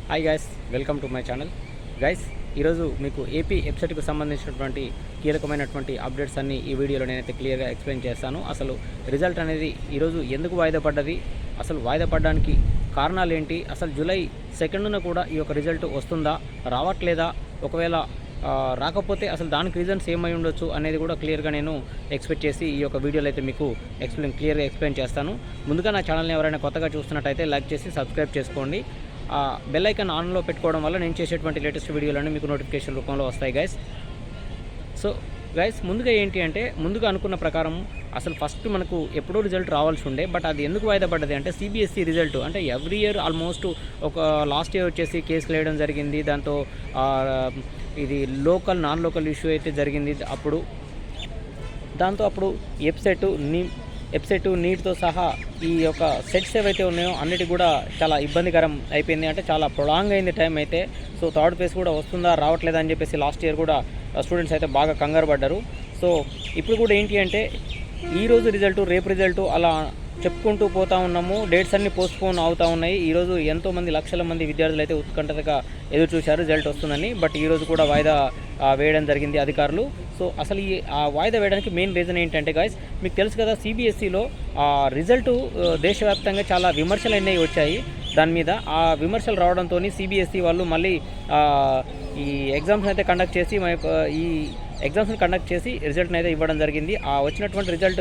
Hi guys, welcome to my channel. Guys, ఈరోజు మీకు AP వెబ్సైట్కి సంబంధించినటువంటి కీలకమైనటువంటి అప్డేట్స్ అన్నీ ఈ వీడియోలో నేనైతే క్లియర్గా ఎక్స్ప్లెయిన్ చేస్తాను. అసలు రిజల్ట్ అనేది ఈరోజు ఎందుకు వాయిదా పడ్డది, అసలు వాయిదా పడడానికి కారణాలు ఏంటి, అసలు జూలై 2న కూడా ఈ యొక్క రిజల్ట్ వస్తుందా రావట్లేదా, ఒకవేళ రాకపోతే అసలు దానికి రీజన్స్ ఏమై ఉండొచ్చు అనేది కూడా క్లియర్గా నేను ఎక్స్పెక్ట్ చేసి ఈ యొక్క వీడియోలో అయితే మీకు క్లియర్గా ఎక్స్ప్లెయిన్ చేస్తాను. ముందుగా నా ఛానల్ని ఎవరైనా కొత్తగా చూస్తున్నట్టయితే లైక్ చేసి సబ్స్క్రైబ్ చేసుకోండి. బెల్ ఐకాన్ ఆన్లో పెట్టుకోవడం వల్ల నేను చేసేటువంటి లేటెస్ట్ వీడియోలన్నీ మీకు నోటిఫికేషన్ రూపంలో వస్తాయి గైస్. సో గైస్, ముందుగా ఏంటి అంటే, ముందుగా అనుకున్న ప్రకారం అసలు ఫస్ట్ మనకు ఎప్పుడో రిజల్ట్ రావాల్సి ఉండే, బట్ అది ఎందుకు వాయిదా పడ్డది అంటే సిబిఎస్ఈ రిజల్ట్ అంటే ఎవ్రీ ఇయర్ ఆల్మోస్ట్ ఒక లాస్ట్ ఇయర్ వచ్చేసి కేసులు వేయడం జరిగింది. దాంతో ఇది నాన్ లోకల్ ఇష్యూ అయితే జరిగింది. అప్పుడు వెబ్సైట్ నీట్తో సహా ఈ యొక్క సెట్స్ ఏవైతే ఉన్నాయో అన్నిటి కూడా చాలా ఇబ్బందికరం అయిపోయింది. అంటే చాలా ప్రొలాంగ్ అయింది టైం అయితే. సో థర్డ్ ఫేజ్ కూడా వస్తుందా రావట్లేదా అని చెప్పేసి లాస్ట్ ఇయర్ కూడా స్టూడెంట్స్ అయితే బాగా కంగారు పడ్డారు. సో ఇప్పుడు కూడా ఏంటి అంటే, ఈరోజు రిజల్టు రేపు రిజల్టు అలా చెప్పుకుంటూ పోతూ ఉన్నాము. డేట్స్ అన్నీ పోస్ట్పోన్ అవుతూ ఉన్నాయి. ఈరోజు ఎంతోమంది లక్షల మంది విద్యార్థులు అయితే ఉత్కంఠగా ఎదురు చూశారు రిజల్ట్ వస్తుందని. బట్ ఈరోజు కూడా వాయిదా వేయడం జరిగింది అధికారులు. సో అసలు ఈ వాయిదా వేయడానికి మెయిన్ రీజన్ ఏంటంటే గాయస్, మీకు తెలుసు కదా, సిబిఎస్ఈలో రిజల్టు దేశవ్యాప్తంగా చాలా విమర్శలు అనేవి వచ్చాయి. దాని మీద ఆ విమర్శలు రావడంతో సిబిఎస్ఈ వాళ్ళు మళ్ళీ ఈ ఎగ్జామ్స్ని అయితే కండక్ట్ చేసి రిజల్ట్ని అయితే ఇవ్వడం జరిగింది. ఆ వచ్చినటువంటి రిజల్ట్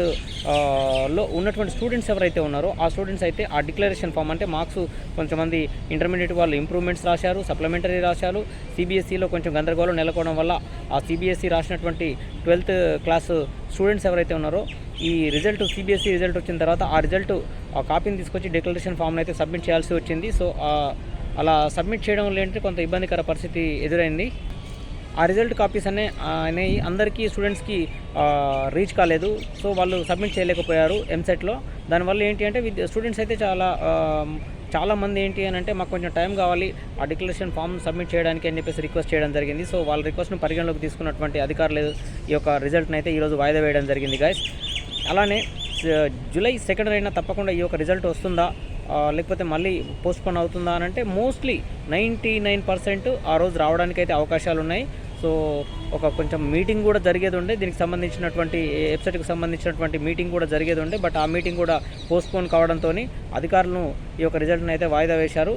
లో ఉన్నటువంటి స్టూడెంట్స్ ఎవరైతే ఉన్నారో ఆ స్టూడెంట్స్ అయితే ఆ డిక్లరేషన్ ఫామ్ అంటే మార్క్స్ కొంతమంది ఇంటర్మీడియట్ వాళ్ళు ఇంప్రూవ్మెంట్స్ రాశారు, సప్లిమెంటరీ రాశారు. సిబిఎస్ఈలో కొంచెం గందరగోళం నెలకొనడం వల్ల ఆ సిబిఎస్ఈ రాసినటువంటి 12th క్లాస్ స్టూడెంట్స్ ఎవరైతే ఉన్నారో ఈ రిజల్ట్ సిబిఎస్ఈ రిజల్ట్ వచ్చిన తర్వాత ఆ కాపీని తీసుకొచ్చి డిక్లరేషన్ ఫామ్ని అయితే సబ్మిట్ చేయాల్సి వచ్చింది. సో అలా సబ్మిట్ చేయడం ఏంటంటే కొంత ఇబ్బందికర పరిస్థితి ఎదురైంది. ఆ రిజల్ట్ కాపీస్ అనేవి అందరికీ స్టూడెంట్స్కి రీచ్ కాలేదు. సో వాళ్ళు సబ్మిట్ చేయలేకపోయారు ఎంసెట్లో. దానివల్ల ఏంటి అంటే స్టూడెంట్స్ అయితే చాలామంది ఏంటి అని అంటే, మాకు కొంచెం టైం కావాలి ఆ డిక్లరేషన్ ఫామ్ సబ్మిట్ చేయడానికి అని చెప్పేసి రిక్వెస్ట్ చేయడం జరిగింది. సో వాళ్ళ రిక్వెస్ట్ను పరిగణలోకి తీసుకున్నటువంటి అధికారులు ఈ యొక్క రిజల్ట్ని అయితే ఈరోజు వాయిదా వేయడం జరిగింది గాయస్. అలానే జూలై 2న తప్పకుండా ఈ యొక్క రిజల్ట్ వస్తుందా లేకపోతే మళ్ళీ పోస్ట్పోన్ అవుతుందా అని అంటే, మోస్ట్లీ 99% ఆ రోజు రావడానికి అయితే అవకాశాలు ఉన్నాయి. సో కొంచెం మీటింగ్ కూడా జరిగేది ఉండే, దీనికి సంబంధించినటువంటి వెబ్సైట్కి సంబంధించినటువంటి మీటింగ్ కూడా జరిగేది ఉండే. బట్ ఆ మీటింగ్ కూడా పోస్ట్పోన్ కావడంతో అధికారులను ఈ యొక్క రిజల్ట్ని అయితే వాయిదా వేశారు.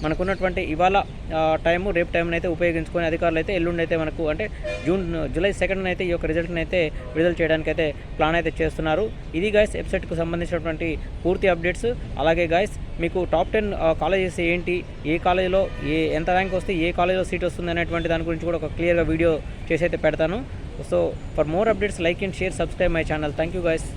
మనకున్నటువంటి ఇవాళ రేపు టైంని అయితే ఉపయోగించుకొని అధికారులు అయితే ఎల్లుండి అయితే మనకు అంటే జూలై 2న అయితే ఈ యొక్క రిజల్ట్ని అయితే విడుదల చేయడానికి అయితే ప్లాన్ అయితే చేస్తున్నారు. ఇది గాయస్ వెబ్సైట్కి సంబంధించినటువంటి పూర్తి అప్డేట్స్. అలాగే గాయస్, మీకు టాప్ 10 కాలేజెస్ ఏంటి, ఏ కాలేజీలో ఎంత ర్యాంక్ వస్తే ఏ కాలేజీలో సీట్ వస్తుంది అనేటువంటి దాని గురించి కూడా ఒక క్లియర్గా వీడియో చేసి అయితే పెడతాను. So for more updates like and share, subscribe my channel. Thank you guys.